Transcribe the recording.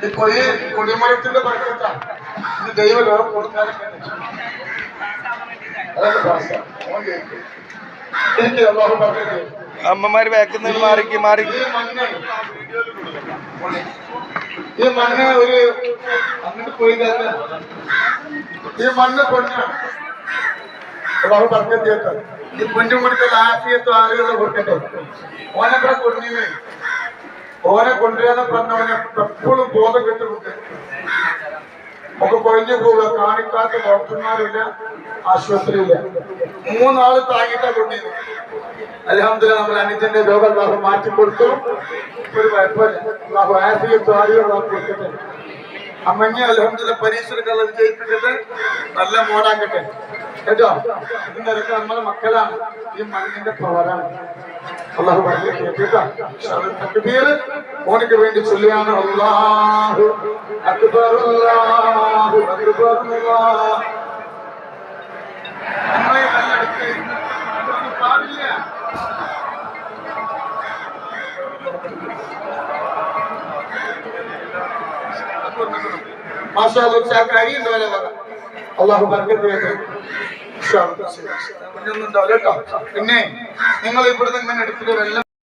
ഇപ്പൊ ഈ കൊടിമരത്തിന്റെ പക്കത്താണ് ഇത് ദൈവലോകം കൊടുക്കാനൊക്കെ അമ്മമാര് ബാക്കിൽ മാറിക്ക് മാറി. ഈ മണ്ണ് ഒരു അങ്ങോട്ട് പോയി ഈ മണ്ണ് പൊന്നാണ്. പറഞ്ഞ ഈ പൊന്നും കൊടുത്ത ആശയത്തും ആളുകളെ കൊടുക്കട്ടെ. ഓനൊക്കെ കൊണ്ടിരുന്നേ ഓനെ കൊണ്ടുവരാതെ പറഞ്ഞവനെ എപ്പോഴും ബോധം കെട്ടുകൊണ്ട് ഒക്കെ കൊഴിഞ്ഞു പോവുക. കാണിക്കാത്ത ഡോക്ടർമാരില്ല, ആശുപത്രിയില്ല. 3 ആള് താങ്ങിട്ടാ കൊണ്ടിരുന്നു. അൽഹംദുലില്ലാഹ് നമ്മൾ അനുജന്റെ രോഗം അല്ലാഹു മാറ്റിക്കൊടുത്തു. ഒരു കുഴപ്പമില്ല. അല്ലാഹു ആഫിയത്തും ആരോഗ്യം കൊടുക്കട്ടെ. അമ്മഞ്ഞ അൽഹംദുലില്ലാഹ് പരീക്ഷകളെ വിജയിപ്പിച്ചിട്ട് നല്ല മോടാക്കട്ടെ കേട്ടോ. ഇതിനൊക്കെ നമ്മളെ മക്കളാണ്. ഈ മണ്ണിന്റെ പവറാണ്. അല്ലാഹു കേട്ടോ. തക്ബീർ മോനിക്ക് വേണ്ടി ചൊല്ലിയാണ്. അല്ലാഹു അക്ബർ അല്ലാഹു അക്ബർ. നമ്മളെ പാടില്ല. അള്ളാഹു ബർക്കത്ത് ചെയ്യട്ടെ. പിന്നെ നിങ്ങൾ ഇവിടുന്ന് ഇങ്ങനെ എടുത്തിട്ട് വെള്ളം